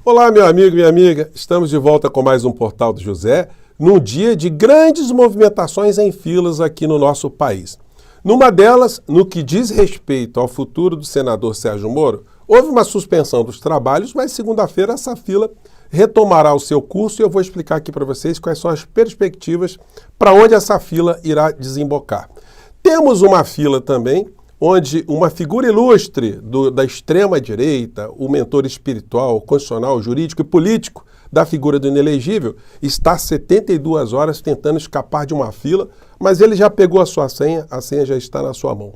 Olá, meu amigo, minha amiga. Estamos de volta com mais um Portal do José, num dia de grandes movimentações em filas aqui no nosso país. Numa delas, no que diz respeito ao futuro do senador Sérgio Moro, houve uma suspensão dos trabalhos, mas segunda-feira essa fila retomará o seu curso e eu vou explicar aqui para vocês quais são as perspectivas para onde essa fila irá desembocar. Temos uma fila também onde uma figura ilustre da extrema-direita, o mentor espiritual, constitucional, jurídico e político da figura do inelegível, está 72 horas tentando escapar de uma fila, mas ele já pegou a sua senha, a senha já está na sua mão.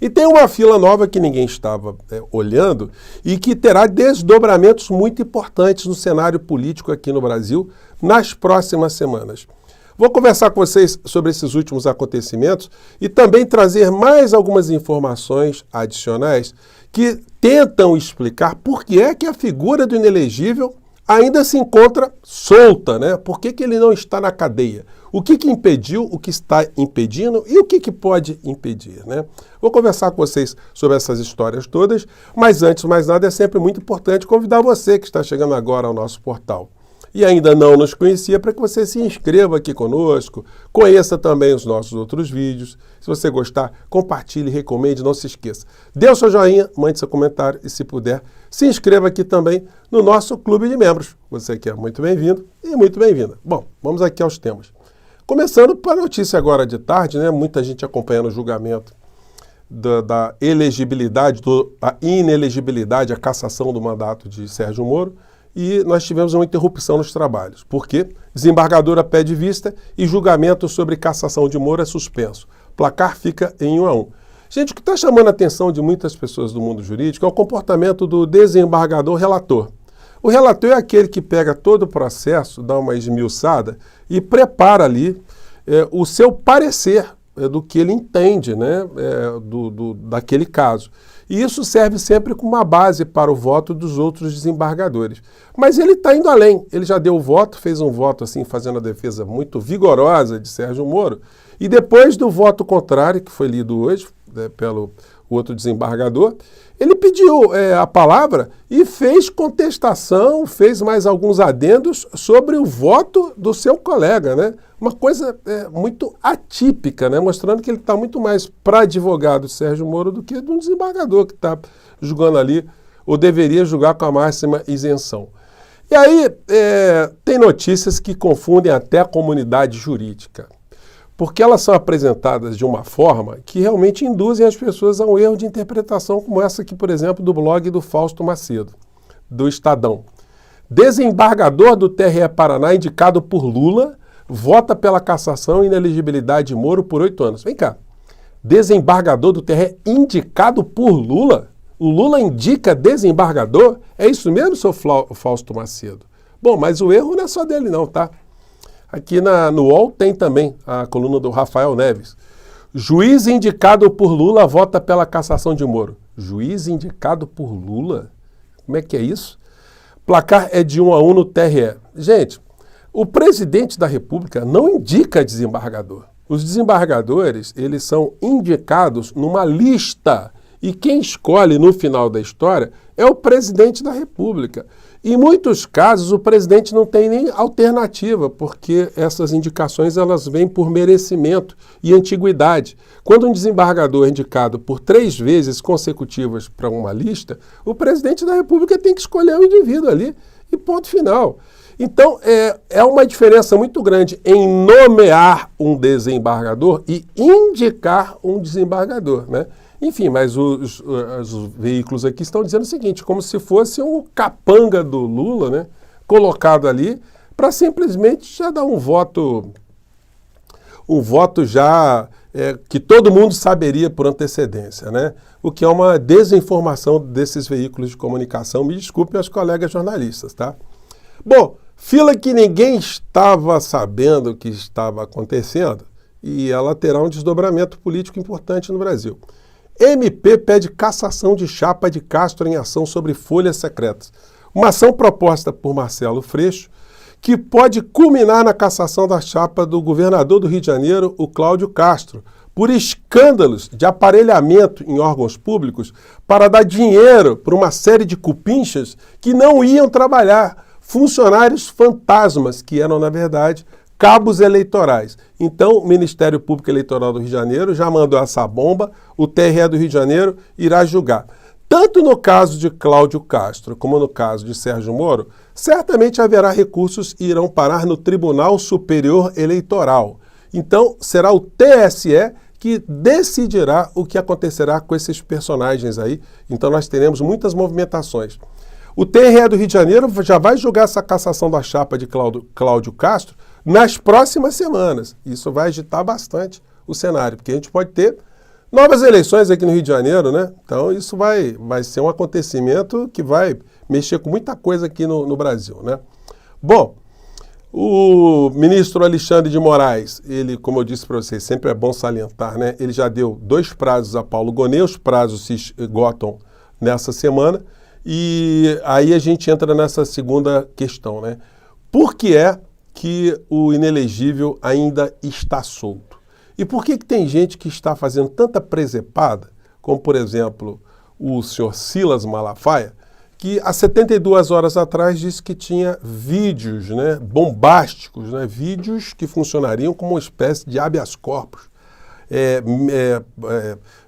E tem uma fila nova que ninguém estava olhando e que terá desdobramentos muito importantes no cenário político aqui no Brasil nas próximas semanas. Vou conversar com vocês sobre esses últimos acontecimentos e também trazer mais algumas informações adicionais que tentam explicar por que é que a figura do inelegível ainda se encontra solta, né? Por que ele não está na cadeia? O que impediu, o que está impedindo e o que pode impedir, né? Vou conversar com vocês sobre essas histórias todas, mas antes de mais nada é sempre muito importante convidar você que está chegando agora ao nosso portal e ainda não nos conhecia, para que você se inscreva aqui conosco, conheça também os nossos outros vídeos. Se você gostar, compartilhe, recomende, não se esqueça. Dê o seu joinha, mande seu comentário e, se puder, se inscreva aqui também no nosso clube de membros. Você que é muito bem-vindo e muito bem-vinda. Bom, vamos aqui aos temas. Começando para a notícia agora de tarde, né? Muita gente acompanhando o julgamento da elegibilidade, da inelegibilidade, a cassação do mandato de Sérgio Moro. E nós tivemos uma interrupção nos trabalhos. Por quê? Desembargadora pede vista e julgamento sobre cassação de Moro é suspenso. Placar fica em 1-1. Gente, o que está chamando a atenção de muitas pessoas do mundo jurídico é o comportamento do desembargador relator. O relator é aquele que pega todo o processo, dá uma esmiuçada e prepara ali o seu parecer do que ele entende, né, daquele caso. E isso serve sempre como uma base para o voto dos outros desembargadores. Mas ele está indo além. Ele já deu o voto, fez um voto assim, fazendo a defesa muito vigorosa de Sérgio Moro. E depois do voto contrário, que foi lido hoje pelo outro desembargador, ele pediu a palavra e fez contestação, fez mais alguns adendos sobre o voto do seu colega, né? Uma coisa muito atípica, né? Mostrando que ele está muito mais para advogado Sérgio Moro do que de um desembargador que está julgando ali, ou deveria julgar com a máxima isenção. E aí tem notícias que confundem até a comunidade jurídica, porque elas são apresentadas de uma forma que realmente induzem as pessoas a um erro de interpretação, como essa aqui, por exemplo, do blog do Fausto Macedo, do Estadão. Desembargador do TRE Paraná, indicado por Lula, vota pela cassação e inelegibilidade de Moro por 8 anos. Vem cá, desembargador do TRE indicado por Lula? O Lula indica desembargador? É isso mesmo, seu Fausto Macedo? Bom, mas o erro não é só dele não, tá? Aqui no UOL tem também a coluna do Rafael Neves. Juiz indicado por Lula vota pela cassação de Moro. Juiz indicado por Lula? Como é que é isso? Placar é de 1-1 no TRE. Gente, o presidente da República não indica desembargador. Os desembargadores, eles são indicados numa lista. E quem escolhe no final da história é o presidente da República. Em muitos casos, o presidente não tem nem alternativa, porque essas indicações elas vêm por merecimento e antiguidade. Quando um desembargador é indicado por 3 vezes consecutivas para uma lista, o presidente da República tem que escolher o indivíduo ali e ponto final. Então, é uma diferença muito grande em nomear um desembargador e indicar um desembargador, né? Enfim, mas os veículos aqui estão dizendo o seguinte, como se fosse um capanga do Lula, né, colocado ali para simplesmente já dar um voto já que todo mundo saberia por antecedência, né? O que é uma desinformação desses veículos de comunicação. Me desculpem aos colegas jornalistas, tá? Bom, fila que ninguém estava sabendo o que estava acontecendo e ela terá um desdobramento político importante no Brasil. MP pede cassação de chapa de Castro em ação sobre folhas secretas. Uma ação proposta por Marcelo Freixo, que pode culminar na cassação da chapa do governador do Rio de Janeiro, o Cláudio Castro, por escândalos de aparelhamento em órgãos públicos para dar dinheiro para uma série de cupinchas que não iam trabalhar, funcionários fantasmas, que eram, na verdade, cabos eleitorais. Então, o Ministério Público Eleitoral do Rio de Janeiro já mandou essa bomba, o TRE do Rio de Janeiro irá julgar. Tanto no caso de Cláudio Castro como no caso de Sérgio Moro, certamente haverá recursos e irão parar no Tribunal Superior Eleitoral. Então, será o TSE que decidirá o que acontecerá com esses personagens aí. Então, nós teremos muitas movimentações. O TRE do Rio de Janeiro já vai julgar essa cassação da chapa de Cláudio Castro nas próximas semanas. Isso vai agitar bastante o cenário, porque a gente pode ter novas eleições aqui no Rio de Janeiro, né? Então isso vai ser um acontecimento que vai mexer com muita coisa aqui no Brasil, né? Bom, o ministro Alexandre de Moraes, ele, como eu disse para vocês, sempre é bom salientar, né? Ele já deu 2 prazos a Paulo Gonet, os prazos se esgotam nessa semana, e aí a gente entra nessa segunda questão, né? Por que é que o inelegível ainda está solto? E por que tem gente que está fazendo tanta presepada, como, por exemplo, o senhor Silas Malafaia, que há 72 horas atrás disse que tinha vídeos, né, bombásticos, né, vídeos que funcionariam como uma espécie de habeas corpus,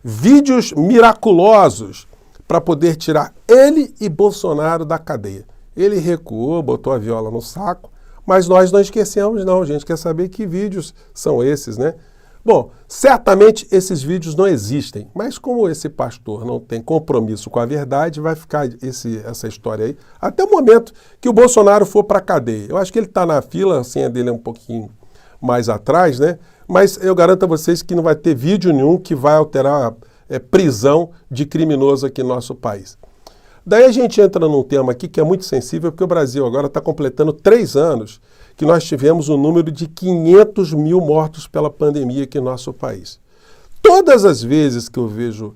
vídeos miraculosos para poder tirar ele e Bolsonaro da cadeia. Ele recuou, botou a viola no saco, mas nós não esquecemos não, a gente quer saber que vídeos são esses, né? Bom, certamente esses vídeos não existem, mas como esse pastor não tem compromisso com a verdade, vai ficar essa história aí até o momento que o Bolsonaro for para a cadeia. Eu acho que ele está na fila, a senha dele é um pouquinho mais atrás, né? Mas eu garanto a vocês que não vai ter vídeo nenhum que vai alterar prisão de criminoso aqui no nosso país. Daí a gente entra num tema aqui que é muito sensível, porque o Brasil agora está completando 3 anos que nós tivemos um número de 500 mil mortos pela pandemia aqui no nosso país. Todas as vezes que eu vejo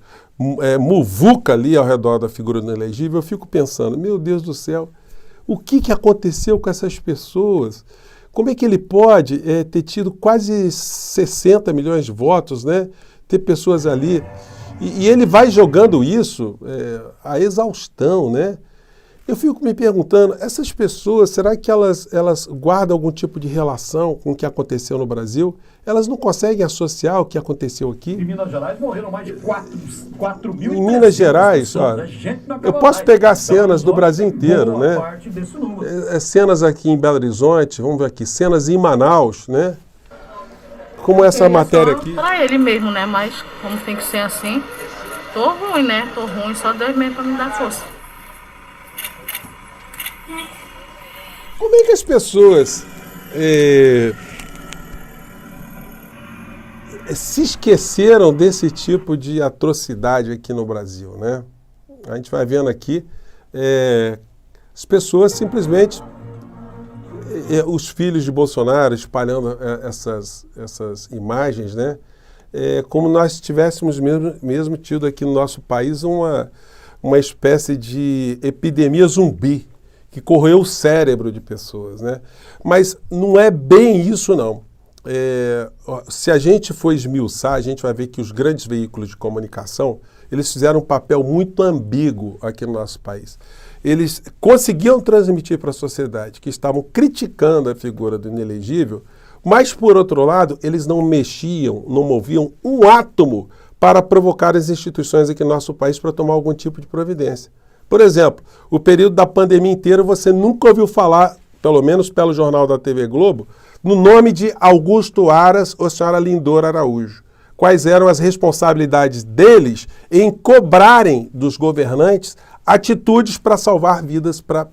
muvuca ali ao redor da figura do inelegível, eu fico pensando, meu Deus do céu, o que aconteceu com essas pessoas? Como é que ele pode ter tido quase 60 milhões de votos, né? Ter pessoas ali... E ele vai jogando isso à exaustão, né? Eu fico me perguntando, essas pessoas, será que elas guardam algum tipo de relação com o que aconteceu no Brasil? Elas não conseguem associar o que aconteceu aqui? Em Minas Gerais morreram mais de 4 mil. Em Minas Gerais, olha, eu posso pegar cenas do Brasil inteiro, né? Cenas aqui em Belo Horizonte, vamos ver aqui, cenas em Manaus, né? Como essa matéria aqui. Pra ele mesmo, né? Mas como tem que ser assim, tô ruim, né? Tô ruim, só Deus mesmo pra me dar força. Como é que as pessoas se esqueceram desse tipo de atrocidade aqui no Brasil, né? A gente vai vendo aqui, as pessoas simplesmente... os filhos de Bolsonaro espalhando essas imagens, né? Como nós tivéssemos mesmo tido aqui no nosso país uma espécie de epidemia zumbi que corroeu o cérebro de pessoas, né? Mas não é bem isso, não. Se a gente for esmiuçar, a gente vai ver que os grandes veículos de comunicação, eles fizeram um papel muito ambíguo aqui no nosso país. Eles conseguiam transmitir para a sociedade que estavam criticando a figura do inelegível, mas, por outro lado, eles não mexiam, não moviam um átomo para provocar as instituições aqui no nosso país para tomar algum tipo de providência. Por exemplo, o período da pandemia inteira você nunca ouviu falar, pelo menos pelo jornal da TV Globo, no nome de Augusto Aras ou senhora Lindor Araújo. Quais eram as responsabilidades deles em cobrarem dos governantes atitudes para salvar vidas, para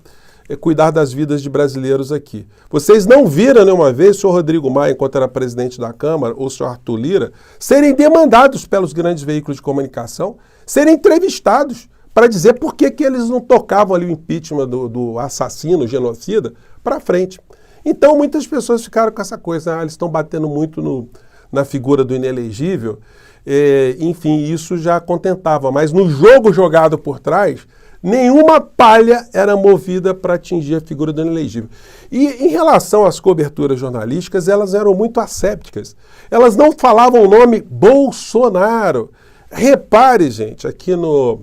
cuidar das vidas de brasileiros aqui. Vocês não viram nenhuma vez o senhor Rodrigo Maia, enquanto era presidente da Câmara, ou o senhor Arthur Lira, serem demandados pelos grandes veículos de comunicação, serem entrevistados para dizer por que eles não tocavam ali o impeachment do assassino, genocida, para frente. Então muitas pessoas ficaram com essa coisa, eles estão batendo muito na figura do inelegível, enfim, isso já contentava. Mas no jogo jogado por trás, nenhuma palha era movida para atingir a figura do inelegível. E em relação às coberturas jornalísticas, elas eram muito assépticas. Elas não falavam o nome Bolsonaro. Repare, gente, aqui no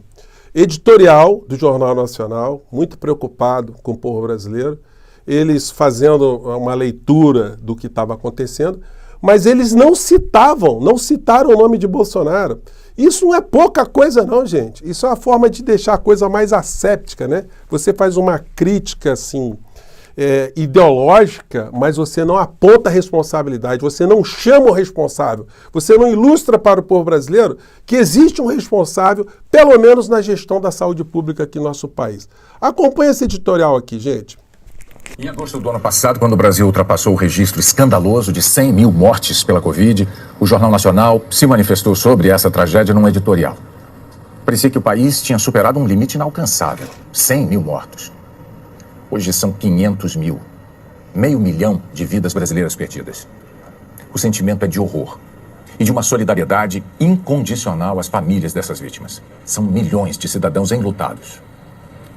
editorial do Jornal Nacional, muito preocupado com o povo brasileiro, eles fazendo uma leitura do que estava acontecendo, mas eles não citaram o nome de Bolsonaro. Isso não é pouca coisa não, gente. Isso é uma forma de deixar a coisa mais asséptica, né? Você faz uma crítica, assim, ideológica, mas você não aponta a responsabilidade, você não chama o responsável, você não ilustra para o povo brasileiro que existe um responsável, pelo menos na gestão da saúde pública aqui no nosso país. Acompanhe esse editorial aqui, gente. Em agosto do ano passado, quando o Brasil ultrapassou o registro escandaloso de 100 mil mortes pela Covid, o Jornal Nacional se manifestou sobre essa tragédia num editorial. Parecia que o país tinha superado um limite inalcançável, 100 mil mortos. Hoje são 500 mil, 500 mil de vidas brasileiras perdidas. O sentimento é de horror e de uma solidariedade incondicional às famílias dessas vítimas. São milhões de cidadãos enlutados.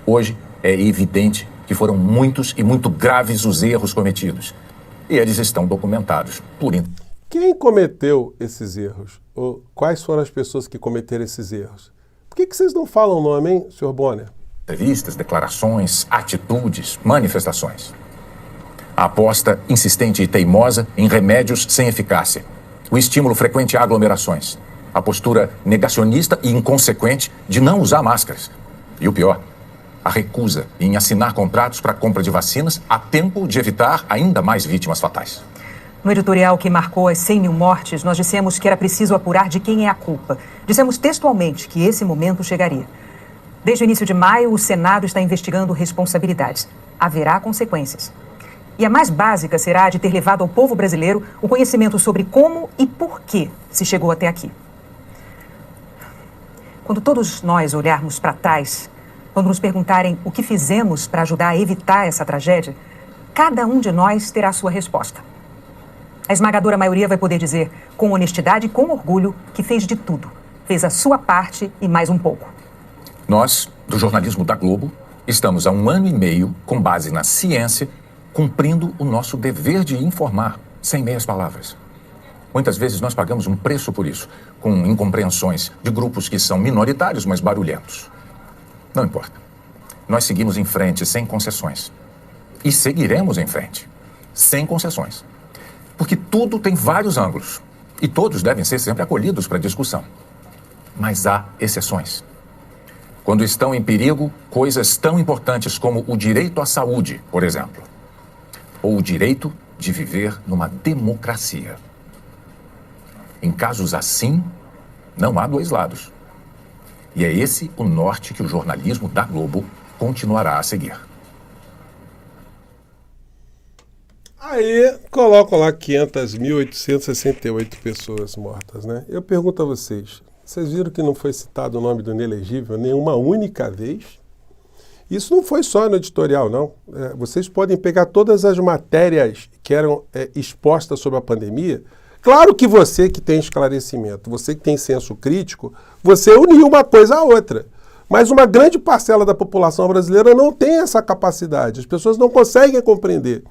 Hoje é evidente que foram muitos e muito graves os erros cometidos. E eles estão documentados por... Quem cometeu esses erros? Ou quais foram as pessoas que cometeram esses erros? Por que vocês não falam o nome, hein, senhor Bonner? Entrevistas, declarações, atitudes, manifestações. A aposta insistente e teimosa em remédios sem eficácia. O estímulo frequente a aglomerações. A postura negacionista e inconsequente de não usar máscaras. E o pior, a recusa em assinar contratos para compra de vacinas a tempo de evitar ainda mais vítimas fatais. No editorial que marcou as 100 mil mortes, nós dissemos que era preciso apurar de quem é a culpa. Dissemos textualmente que esse momento chegaria. Desde o início de maio, o Senado está investigando responsabilidades. Haverá consequências. E a mais básica será a de ter levado ao povo brasileiro o conhecimento sobre como e por que se chegou até aqui. Quando todos nós olharmos para trás, quando nos perguntarem o que fizemos para ajudar a evitar essa tragédia, cada um de nós terá a sua resposta. A esmagadora maioria vai poder dizer, com honestidade e com orgulho, que fez de tudo. Fez a sua parte e mais um pouco. Nós, do jornalismo da Globo, estamos há 1 ano e meio, com base na ciência, cumprindo o nosso dever de informar, sem meias palavras. Muitas vezes nós pagamos um preço por isso, com incompreensões de grupos que são minoritários, mas barulhentos. Não importa. Nós seguimos em frente sem concessões. E seguiremos em frente, sem concessões. Porque tudo tem vários ângulos. E todos devem ser sempre acolhidos para discussão. Mas há exceções. Quando estão em perigo coisas tão importantes como o direito à saúde, por exemplo. Ou o direito de viver numa democracia. Em casos assim, não há dois lados. E é esse o norte que o jornalismo da Globo continuará a seguir. Aí colocam lá 500.868 pessoas mortas, né? Eu pergunto a vocês, vocês viram que não foi citado o nome do inelegível nenhuma única vez? Isso não foi só no editorial, não. Vocês podem pegar todas as matérias que eram expostas sobre a pandemia. Claro que você que tem esclarecimento, você que tem senso crítico, você uniu uma coisa à outra. Mas uma grande parcela da população brasileira não tem essa capacidade. As pessoas não conseguem compreender.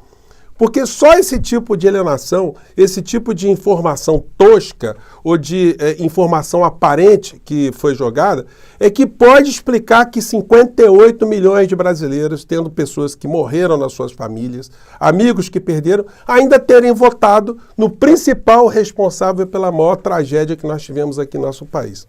Porque só esse tipo de alienação, esse tipo de informação tosca ou de informação aparente que foi jogada, é que pode explicar que 58 milhões de brasileiros, tendo pessoas que morreram nas suas famílias, amigos que perderam, ainda terem votado no principal responsável pela maior tragédia que nós tivemos aqui no nosso país.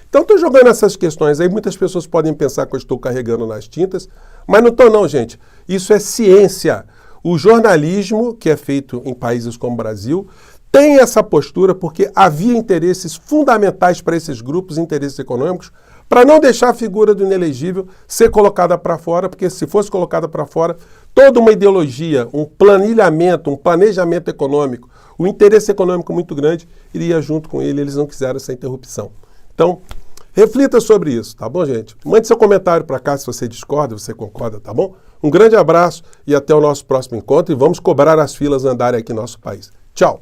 Então, estou jogando essas questões aí, muitas pessoas podem pensar que eu estou carregando nas tintas, mas não estou não, gente. Isso é ciência. O jornalismo, que é feito em países como o Brasil, tem essa postura porque havia interesses fundamentais para esses grupos, interesses econômicos, para não deixar a figura do inelegível ser colocada para fora, porque se fosse colocada para fora, toda uma ideologia, um planilhamento, um planejamento econômico, um interesse econômico muito grande, iria junto com ele, eles não quiseram essa interrupção. Então, reflita sobre isso, tá bom, gente? Mande seu comentário para cá se você discorda, você concorda, tá bom? Um grande abraço e até o nosso próximo encontro e vamos cobrar as filas andarem aqui no nosso país. Tchau!